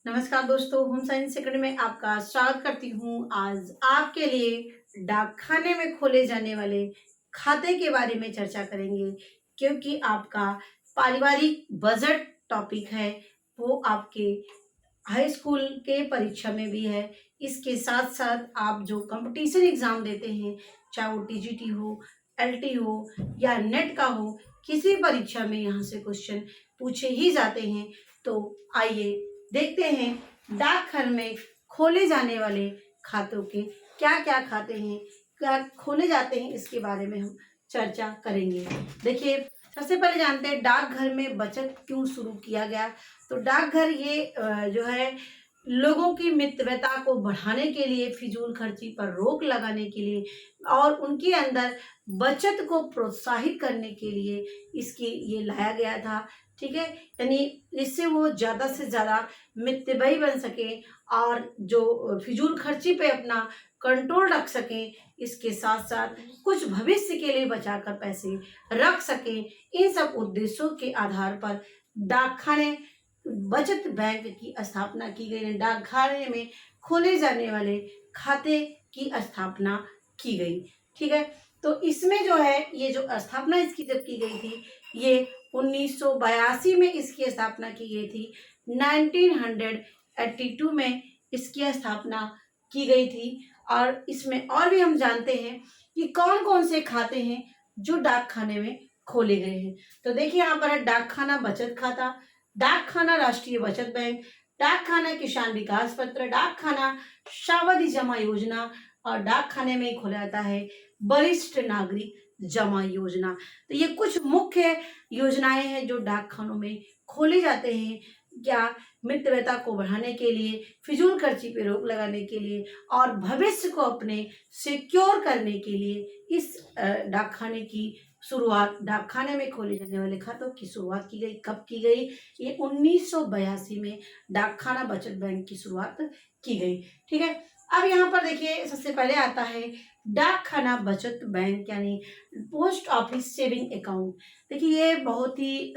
नमस्कार दोस्तों, home science academy में आपका स्वागत करती हूँ। आज आपके लिए डाकखाने में खोले जाने वाले खाते के बारे में चर्चा करेंगे, क्योंकि आपका पारिवारिक बजट टॉपिक है, वो आपके हाई स्कूल के परीक्षा में भी है। इसके साथ साथ आप जो कंपटीशन एग्ज़ाम देते हैं, चाहे वो टीजीटी हो, एलटी हो या नेट का हो, किसी परीक्षा में यहाँ से क्वेश्चन पूछे ही जाते हैं। तो आइए देखते हैं डाकघर में खोले जाने वाले खातों के क्या-क्या खाते हैं, क्या खोले जाते हैं, इसके बारे में हम चर्चा करेंगे। देखिए, सबसे पहले जानते हैं डाकघर में बचत क्यों शुरू किया गया। तो डाकघर ये जो है लोगों की मित्रता को बढ़ाने के लिए, फिजूल खर्ची पर रोक लगाने के लिए और उनके अंदर बचत को प्रोत्साहित करने के लिए इसकी ये लाया गया था। ठीक है, यानी इससे वो ज़्यादा से ज़्यादा मितव्ययी बन सकें और जो फिजूल खर्ची पे अपना कंट्रोल रख सकें। इसके साथ साथ कुछ भविष्य के लिए बचाकर पैसे रख सकें। इन सब उद्देश्यों के आधार पर डाकखाने बचत बैंक की स्थापना की गई है। डाकखाने में खोले जाने वाले खाते की स्थापना की गई। ठीक है, तो इसमें जो है ये जो स्थापना इसकी जब की गई थी, ये 1982 में इसकी स्थापना की गई थी। 1982 में इसकी स्थापना की गई थी। और इसमें और भी हम जानते हैं कि कौन कौन से खाते हैं जो डाकखाने में खोले गए हैं। तो देखिए, यहाँ पर है डाकखाना बचत खाता, डाकखाना राष्ट्रीय बचत बैंक, डाकखाना किसान विकास पत्र, डाकखाना सावधि जमा योजना और डाकखाने में खोला जाता है वरिष्ठ नागरिक जमा योजना। तो ये कुछ मुख्य योजनाएं हैं जो डाकखानों में खोले जाते हैं। क्या? मितव्ययता को बढ़ाने के लिए, फिजूल खर्ची पे रोक लगाने के लिए और भविष्य को अपने सिक्योर करने के लिए इस डाकखाने की शुरुआत, डाकखाने में खोले जाने वाले खातों की शुरुआत की गई। कब की गई? ये 1982 में डाकखाना बचत बैंक की शुरुआत की गई। ठीक है, अब यहाँ पर देखिए, सबसे पहले आता है डाकखाना बचत बैंक यानी पोस्ट ऑफिस सेविंग अकाउंट। देखिए, ये बहुत ही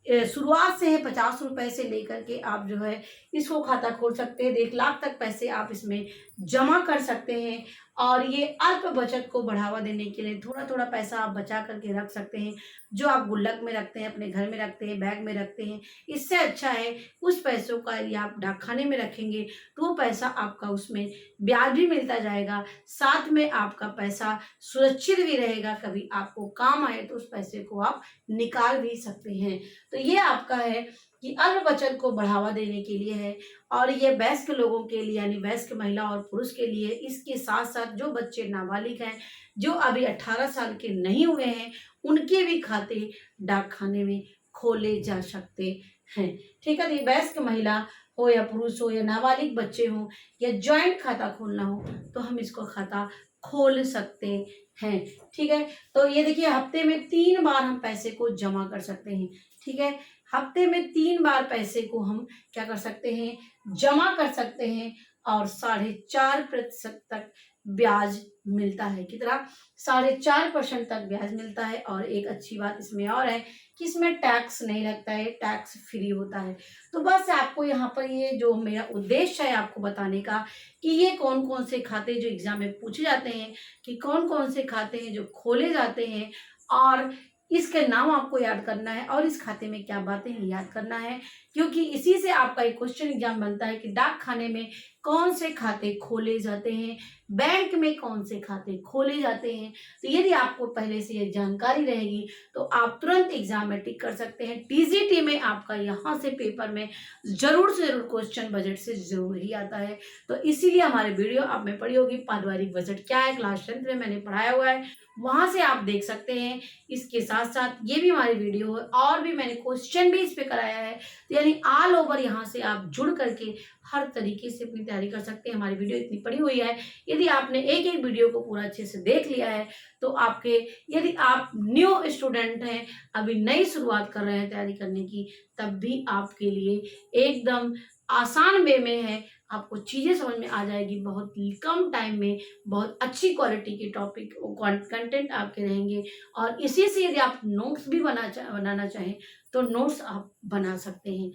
शुरुआत से है। 50 रुपए से लेकर के आप जो है इसको खाता खोल सकते हैं। 1 लाख तक पैसे आप इसमें जमा कर सकते हैं और ये अल्प बचत को बढ़ावा देने के लिए थोड़ा थोड़ा पैसा आप बचा करके रख सकते हैं, जो आप गुल्लक में रखते हैं, अपने घर में रखते हैं, बैग में रखते हैं। इससे अच्छा है उस पैसों का यदि आप डाकखाने में रखेंगे तो वो पैसा आपका उसमें ब्याज भी मिलता जाएगा, साथ में आपका पैसा सुरक्षित भी रहेगा। कभी आपको काम आए तो उस पैसे को आप निकाल भी सकते हैं। तो ये आपका है कि अल्प बचत को बढ़ावा देने के लिए है और ये वयस्क लोगों के लिए यानी वयस्क महिला और पुरुष के लिए। इसके साथ साथ जो बच्चे नाबालिग हैं, जो अभी 18 साल के नहीं हुए हैं, उनके भी खाते डाकखाने में खोले जा सकते हैं। ठीक है, ये वयस्क महिला हो या पुरुष हो या नाबालिग बच्चे हो या जॉइंट खाता खोलना हो तो हम इसको खाता खोल सकते हैं। ठीक है, तो ये देखिए, हफ्ते में 3 बार हम पैसे को जमा कर सकते हैं। ठीक है, हफ्ते में 3 बार पैसे को हम क्या कर सकते हैं? जमा कर सकते हैं और 4.5% तक ब्याज मिलता है। कितना? 4.5% तक ब्याज मिलता है। और एक अच्छी बात इसमें और है कि इसमें टैक्स नहीं लगता है, टैक्स फ्री होता है। तो बस आपको यहाँ पर ये जो मेरा उद्देश्य है आपको बताने का कि ये कौन कौन से खाते जो एग्जाम में पूछे जाते हैं, कि कौन कौन से खाते हैं जो खोले जाते हैं और इसके नाम आपको याद करना है और इस खाते में क्या बातें हैं याद करना है, क्योंकि इसी से आपका एक क्वेश्चन एग्जाम बनता है कि डाकखाने में कौन से खाते खोले जाते हैं, बैंक में कौन से खाते खोले जाते हैं। तो यदि आपको पहले से ये जानकारी रहेगी तो आप तुरंत एग्जाम में टिक कर सकते हैं। टीजीटी में आपका यहाँ से पेपर में जरूर से जरूर क्वेश्चन बजट से जरूर ही आता है। तो इसीलिए हमारे वीडियो आपने पढ़ी होगी, पारिवारिक बजट क्या है, क्लास 10th में मैंने पढ़ाया हुआ है, वहां से आप देख सकते हैं। इसके साथ साथ ये भी हमारी वीडियो है और भी मैंने क्वेश्चन भी इस पे कराया है। तो यानी ऑल ओवर यहाँ से आप जुड़ करके हर तरीके से अपनी तैयारी कर सकते हैं। हमारी वीडियो इतनी पड़ी हुई है, यदि आपने एक एक वीडियो को पूरा अच्छे से देख लिया है तो आपके, यदि आप न्यू स्टूडेंट हैं, अभी नई शुरुआत कर रहे हैं तैयारी करने की, तब भी आपके लिए एकदम आसान वे में है। आपको चीज़ें समझ में आ जाएगी, बहुत ही कम टाइम में बहुत अच्छी क्वालिटी के टॉपिक कंटेंट आपके रहेंगे। और इसी से यदि आप नोट्स भी बनाना चाहें तो नोट्स आप बना सकते हैं।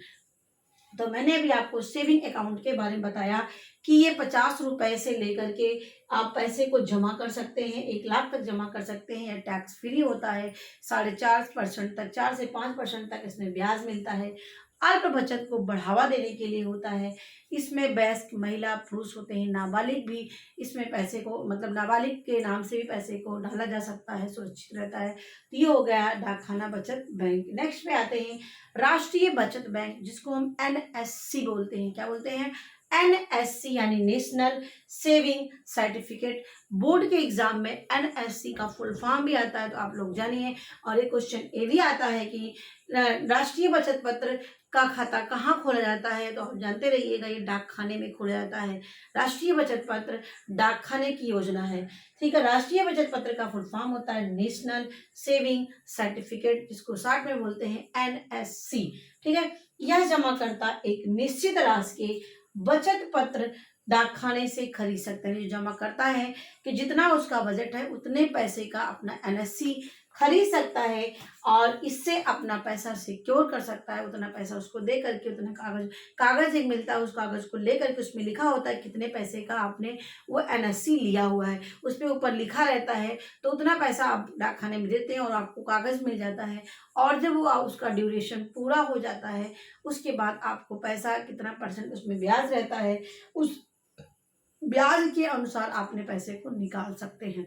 तो मैंने अभी आपको सेविंग अकाउंट के बारे में बताया कि ये 50 रुपए से लेकर के आप पैसे को जमा कर सकते हैं, 1 लाख तक जमा कर सकते हैं। यह टैक्स फ्री होता है, 4.5% तक, 4 से 5% तक इसमें ब्याज मिलता है। अल्प बचत को बढ़ावा देने के लिए होता है। इसमें वयस्क महिला पुरुष होते हैं, नाबालिग भी इसमें पैसे को, मतलब नाबालिग के नाम से भी पैसे को डाला जा सकता है, सुरक्षित रहता है। तो ये हो गया डाकखाना बचत बैंक। नेक्स्ट पे आते हैं राष्ट्रीय बचत बैंक, जिसको हम एनएससी बोलते हैं। क्या बोलते हैं? एनएससी यानी नेशनल सेविंग सर्टिफिकेट। बोर्ड के एग्जाम में एनएससी का फुल फॉर्म भी आता है, तो आप लोग जानिए। और एक क्वेश्चन ये भी आता है कि राष्ट्रीय बचत पत्र का खाता कहाँ खोला जाता है, तो आप जानते रहिएगा, ये डाकखाने में खोला जाता है। राष्ट्रीय बचत पत्र डाकखाने की योजना है। ठीक है, राष्ट्रीय बचत पत्र का फुल फॉर्म होता है नेशनल सेविंग सर्टिफिकेट, जिसको शॉर्ट में बोलते हैं एनएससी। ठीक है, यह जमाकर्ता एक निश्चित राशि के बचत पत्र डाकखाने से खरीद सकते हैं। जो जमा करता है कि जितना उसका बजट है उतने पैसे का अपना एनएससी खरीद सकता है और इससे अपना पैसा सिक्योर कर सकता है। उतना पैसा उसको दे करके, उतना कागज एक मिलता है, उस कागज को लेकर के उसमें लिखा होता है कितने पैसे का आपने वो एनएससी लिया हुआ है, उस पर ऊपर लिखा रहता है। तो उतना पैसा आप डाकखाने में देते हैं और आपको कागज मिल जाता है। और जब वो उसका ड्यूरेशन पूरा हो जाता है, उसके बाद आपको पैसा कितना परसेंट उसमें ब्याज रहता है, उस ब्याज के अनुसार आपने पैसे को निकाल सकते हैं।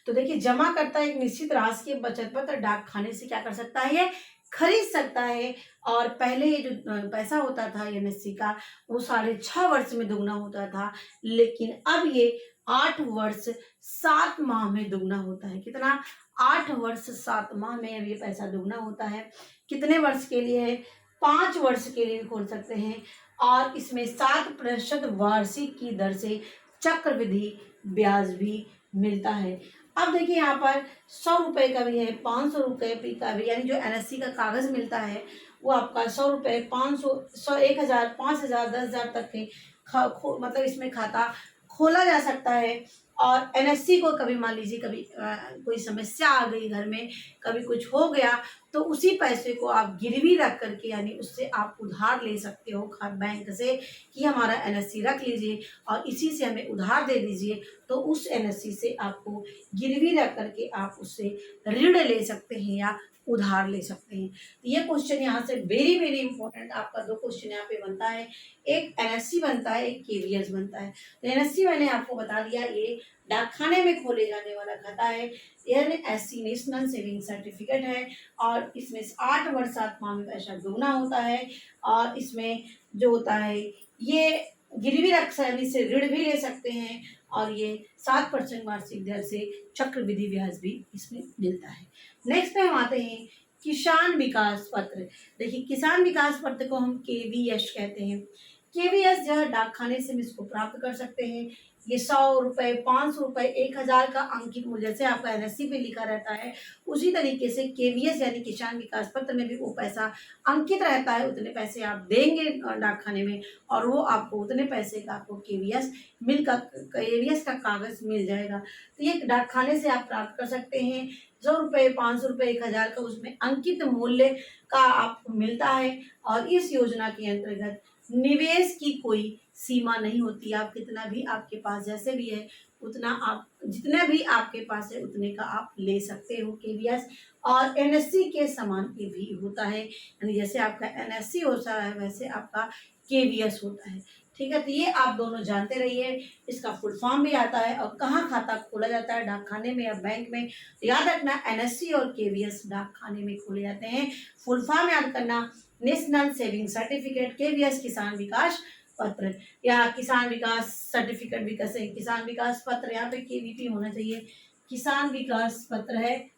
तो देखिए, जमा करता है एक निश्चित राशि के बचत पत्र डाकखाने से क्या कर सकता है, ये खरीद सकता है। और पहले ये जो पैसा होता था एनएससी का, वो 6.5 वर्ष में दुगना होता था, लेकिन अब ये 8 वर्ष 7 माह में दुगना होता है। कितना? 8 वर्ष 7 माह में अब ये पैसा दुगना होता है। कितने वर्ष के लिए है? 5 वर्ष के लिए खोल सकते हैं। और इसमें 7% वार्षिक की दर से चक्रवृद्धि ब्याज भी मिलता है। अब देखिए, यहाँ पर 100 रुपए का भी है, 500 रुपए का भी, यानी जो एनएससी का कागज मिलता है वो आपका 100 रुपए, 500, 100, 1000, 5000, 10,000 तक के मतलब इसमें खाता खोला जा सकता है। और एनएससी को कभी मान लीजिए कभी कोई समस्या आ गई घर में, कभी कुछ हो गया, तो उसी पैसे को आप गिरवी रख करके, यानी उससे आप उधार ले सकते हो बैंक से कि हमारा एनएससी रख लीजिए और इसी से हमें उधार दे दीजिए। तो उस एनएससी से आपको गिरवी रख करके आप उससे ऋण ले सकते हैं या उधार ले सकते हैं। तो ये क्वेश्चन यहाँ से वेरी वेरी इंपॉर्टेंट, आपका 2 क्वेश्चन यहाँ पे बनता है, एक एनएससी बनता है, एक केवीएस बनता है। तो एनएससी मैंने आपको बता दिया, ये डाकखाने में खोले जाने वाला खाता है। एनएससी नेशनल सेविंग सर्टिफिकेट है और इसमें 8 वर्ष 7 माह में पैसा दोगुना होता है। और इसमें जो होता है, ये गिरवी रख से ऋण भी ले सकते हैं और ये 7% वार्षिक दर से चक्रवृद्धि ब्याज भी इसमें मिलता है। नेक्स्ट पे हम आते हैं किसान विकास पत्र। देखिए, किसान विकास पत्र को हम केवीएस कहते हैं। केवीएस जो है डाकखाने से हम इसको प्राप्त कर सकते हैं। ये 100 रुपए, 500 रुपए, 1000 का अंकित मूल्य, जैसे आपका एनएससी पे लिखा रहता है, उसी तरीके से केवीएस यानी किसान विकास पत्र में भी वो पैसा अंकित रहता है। उतने पैसे आप देंगे डाकखाने में और वो आपको उतने पैसे का आपको केवीएस का कागज मिल जाएगा। तो ये डाकखाने से आप प्राप्त कर सकते हैं। 100 रुपए, 500 रुपए, 1000 का उसमें अंकित मूल्य का आपको मिलता है। और इस योजना के अंतर्गत निवेश की कोई सीमा नहीं होती। आप कितना भी आपके पास जैसे भी है उतना आप, जितने भी आपके पास है उतने का आप ले सकते हो केवीएस। और एनएससी के समान ये भी होता है, यानी जैसे आपका एनएससी होता है वैसे आपका केवीएस होता है। ठीक है, तो ये आप दोनों जानते रहिए। इसका फुल फॉर्म भी आता है और कहाँ खाता खोला जाता है, डाकखाने में या बैंक में। तो याद रखना, एनएससी और केवीएस डाकखाने में खोले जाते हैं। फुल फॉर्म याद करना, नेशनल सेविंग सर्टिफिकेट, केवीएस किसान विकास पत्र या किसान विकास सर्टिफिकेट भी कह सकते हैं, किसान विकास पत्र, यहाँ पे केवीपी होना चाहिए। किसान विकास पत्र है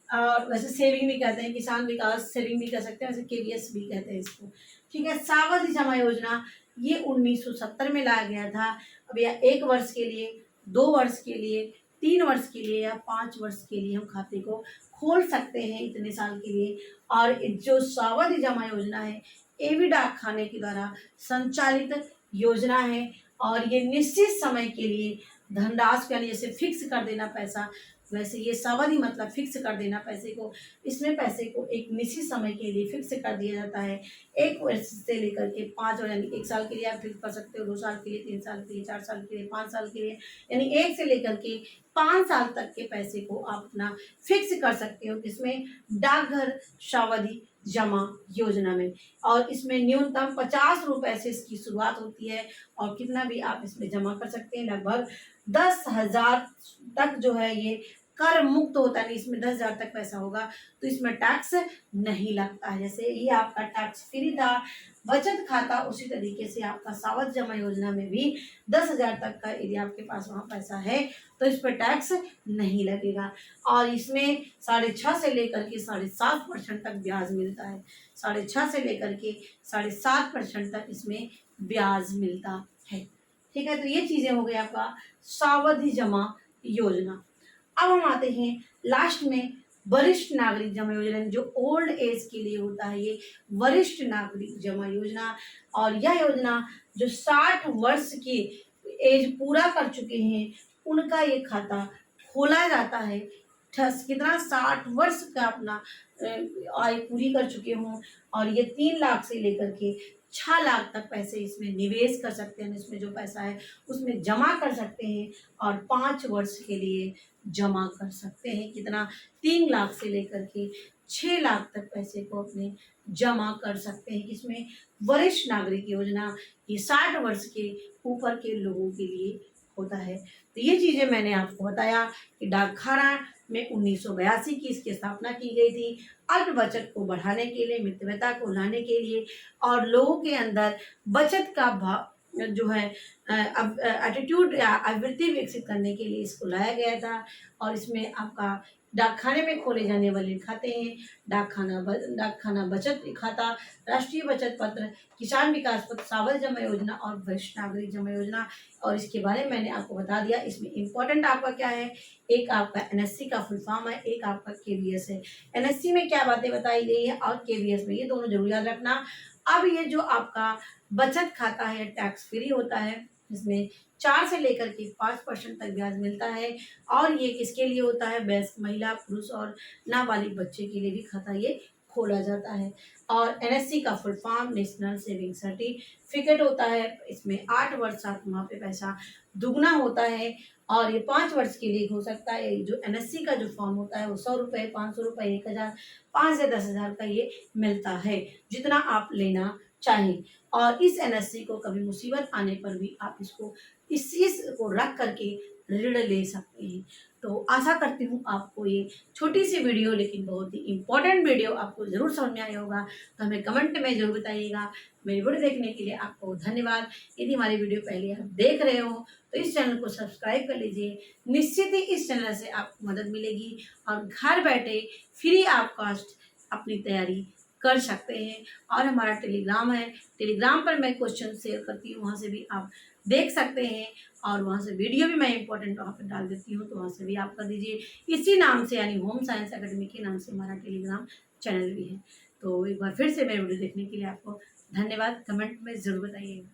और वैसे सेविंग भी कहते हैं, किसान विकास सेविंग भी कह सकते हैं, वैसे केवीएस भी कहते हैं इसको। ठीक है, सावधि जमा योजना ये 1970 में लाया गया था। अब यह 1 वर्ष के लिए, 2 वर्ष के लिए, 3 वर्ष के लिए या 5 वर्ष के लिए हम खाते को खोल सकते हैं, इतने साल के लिए। और जो सावधि जमा योजना है ये भी डाकखाने के द्वारा संचालित योजना है और ये निश्चित समय के लिए धनराशि, यानी जैसे फिक्स कर देना पैसा, वैसे ये सावधि मतलब फिक्स कर देना पैसे को। इसमें पैसे को एक निश्चित समय के लिए फिक्स कर दिया जाता है। 1 वर्ष से लेकर के 5 वर्ष, यानी 1 साल के लिए आप फिक्स कर सकते हो, 2 साल के लिए, 3 साल के लिए, 4 साल के लिए, 5 साल के लिए, यानी 1 से लेकर के 5 साल तक के पैसे को आप अपना फिक्स कर सकते हो। इसमें डाकघर सावधि जमा योजना में, और इसमें न्यूनतम 50 रुपए से इसकी शुरुआत होती है, और कितना भी आप इसमें जमा कर सकते हैं। लगभग 10,000 तक जो है ये कर मुक्त होता है, इसमें 10,000 तक पैसा होगा तो इसमें टैक्स नहीं लगता है। जैसे ये आपका टैक्स फ्री था बचत खाता, उसी तरीके से आपका सावधि जमा योजना में भी 10,000 तक का यदि आपके पास वहाँ पैसा है तो इस पर टैक्स नहीं लगेगा। और इसमें 6.5 से लेकर के 7.5% तक ब्याज मिलता है। 6.5 से लेकर के 7.5% तक इसमें ब्याज मिलता है। ठीक है, तो ये चीज़ें हो गई आपका सावधि जमा योजना। अब हम आते हैं लास्ट में वरिष्ठ नागरिक जमा योजना, जो ओल्ड एज के लिए होता है, ये वरिष्ठ नागरिक जमा योजना। और यह योजना जो 60 वर्ष की एज पूरा कर चुके हैं उनका ये खाता खोला जाता है। कितना 60 वर्ष का अपना आयु पूरी कर चुके हों, और ये 3 लाख से लेकर के 6 लाख तक पैसे इसमें निवेश कर सकते हैं। इसमें जो पैसा है उसमें जमा कर सकते हैं, और 5 वर्ष के लिए जमा कर सकते हैं। कितना, 3 लाख से लेकर के 6 लाख तक पैसे को अपने जमा कर सकते हैं। इसमें वरिष्ठ नागरिक योजना ये 60 वर्ष के ऊपर के लोगों के लिए होता है। तो ये चीज़ें मैंने आपको बताया कि डाकखाना में 1982 की इसकी स्थापना की गई थी, अल्प बचत को बढ़ाने के लिए, मितव्ययता को लाने के लिए, और लोगों के अंदर बचत का भाव जो है एटीट्यूड या आवृत्ति विकसित करने के लिए इसको लाया गया था। और इसमें आपका डाकखाने में खोले जाने वाले खाते हैं डाकखाना बचत खाता, राष्ट्रीय बचत पत्र, किसान विकास पत्र, सावधि जमा योजना और वरिष्ठ नागरिक जमा योजना। और इसके बारे में मैंने आपको बता दिया। इसमें इम्पोर्टेंट आपका क्या है, एक आपका एनएससी का फुल फॉर्म है, एक आपका केवीएस है। एनएससी में क्या बातें बताई गई है और केवीएस में, ये दोनों जरूर याद रखना। अब ये जो आपका बचत खाता है टैक्स फ्री होता है, इसमें 4 से लेकर के 5% तक ब्याज मिलता है। और ये किसके लिए होता है, वयस्क महिला, पुरुष और नाबालिग बच्चे के लिए भी खाता ये खोला जाता है। और एनएससी का full form national saving certificate होता है। इसमें 8 वर्ष तक वहाँ पे पैसा दुगना होता है, और ये 5 वर्ष के लिए हो सकता है। जो एनएससी का जो फॉर्म होता है वो 100 रुपये, 500 रुपये, 1,000, 5 से 10,000 का ये मिलता है, जितना आप लेना चाहें। और इस एनएससी को कभी मुसीबत आने पर भी आप इस को रख करके ऋण ले सकते हैं। तो आशा करती हूँ आपको ये छोटी सी वीडियो लेकिन बहुत ही इम्पोर्टेंट वीडियो आपको ज़रूर समझ में आया होगा। तो हमें कमेंट में ज़रूर बताइएगा। मेरी वीडियो देखने के लिए आपको धन्यवाद। यदि हमारी वीडियो पहले आप देख रहे हो तो इस चैनल को सब्सक्राइब कर लीजिए। निश्चित ही इस चैनल से आपको मदद मिलेगी, और घर बैठे फ्री ऑफ कॉस्ट अपनी तैयारी कर सकते हैं। और हमारा टेलीग्राम है, टेलीग्राम पर मैं क्वेश्चन शेयर करती हूँ, वहाँ से भी आप देख सकते हैं। और वहाँ से वीडियो भी मैं इंपॉर्टेंट वहाँ पर डाल देती हूँ, तो वहाँ से भी आप कर दीजिए। इसी नाम से, यानी होम साइंस एकेडमी के नाम से हमारा टेलीग्राम चैनल भी है। तो एक बार फिर से मेरी वीडियो देखने के लिए आपको धन्यवाद। कमेंट में ज़रूर बताइएगा।